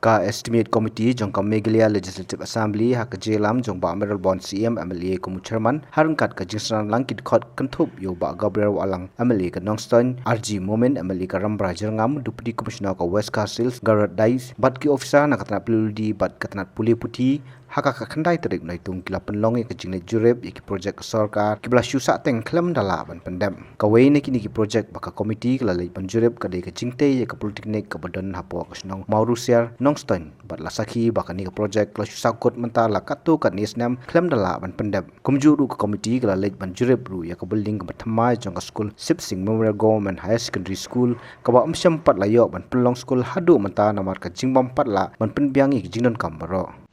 ka estimate committee jong ka Meghalaya Legislative Assembly ha ka jelam jong ba Meral Bon CM MLA ko chairman harun kat ka jingsran langkit khot kantup yo ba Gabriel Walang MLA ka Nongston RG Moment MLA ka Rambra Jerngam Deputy Commissioner ka West Castles Garrett Dice bat ki officer na katna peludi bat katna puli puti haka ka khandai terik nai tung kila penlong ka jingne jurep ki project sarkar ki bla shusa teng klem dala ban pendam ka wei ne kini ki project baka committee kala lai ban jurep ka de ka jingte ye ka politeknik ka badan hapo ka snong Mauritius Nongston bat la sakhi baka ni ka project kala shusa kot menta la katu ka nisnam klem dala ban pendam kumju ru ka committee kala lai ban jurep ru ya ka building ka bathamai jong ka school Sip Sing Memorial Government High Secondary School ka ba amsyam pat la yo ban pelong school hadu menta namar ka jingbam pat la ban penbiangi ki jingnon kambaro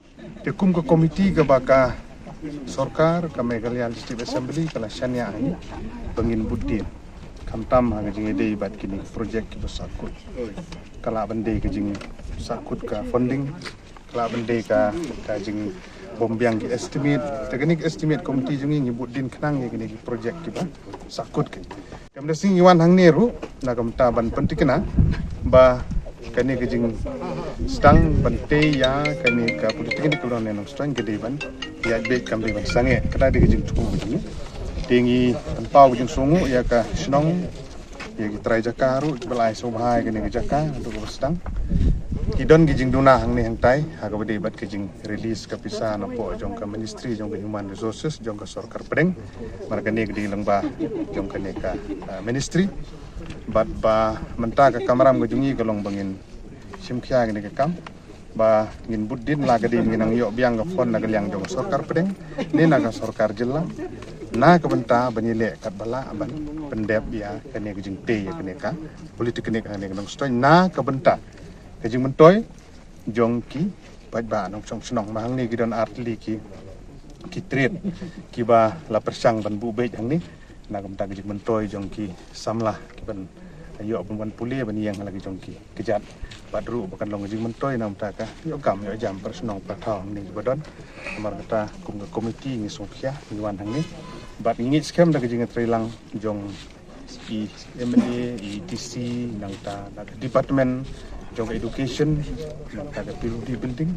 Tekum ke komiti ke baka sorkar ke Meghalaya Legislative Assembly kala syania ini pengin budin kamtam ha jing ide bat kini projek ki besakut kala bende ke jing sakut ka funding kala bende ka jing bombiang ki estimate teknik estimate komiti jing nyebut din kenang ni kini projek ki ba sakut ki kamda sing yuan hang neru na kamta ban pentikna ba kani ke jing stang bante ya kani ka politik ni kulon nenong stang gede ban ya be kambi ban sange kada de jing tuku begini tingi tanpau jing sungu ya ka snong ya ki trai jakaru belai sobhai kani ke jaka untuk stang kidon gi jing duna hang ni hang tai ha ka bede bat ke jing release ka pisa na po jong ka ministry jong ka human resources jong ka sarkar pedeng marga ni gedi lengba jong ka ne ka ministry bat ba menta ka kamaram ga jungi ka long bangin simkhya gini ke kam ba ngin buddin la gadi nginang yo biang ga fon na galiang jong sarkar pedeng ni na ga sarkar jilla na ka benta banyile kat bala aban pendep ya kene ga jing te ya kene ka politik kene ka ne nong stoy na ka benta ka jing mentoy jong ki bat ba nong chong snong mahang ni gidon artli ki trade ki ba la persang ban bu be jang ni na ka benta ga jing mentoy jong ki samlah ki ban ayo ban puli ban yang lagi jong ki kejat badru bukan long jing mentoy nam ta ka yo kam yo jam persnong patong ni badon amar kata kum ke komiti ni sokya ni wan hang ni bat ngit scam da jing trilang jong i MLA ETC nang ta department jong education nang ta ke building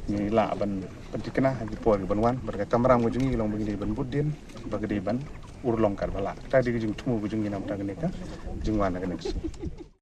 ni la ban pentikna hagi por ban wan berka kamram go jungi long begini ban budin bagade ban urlong kar bala ta di jing tumu jing nam ta ka jing wan ka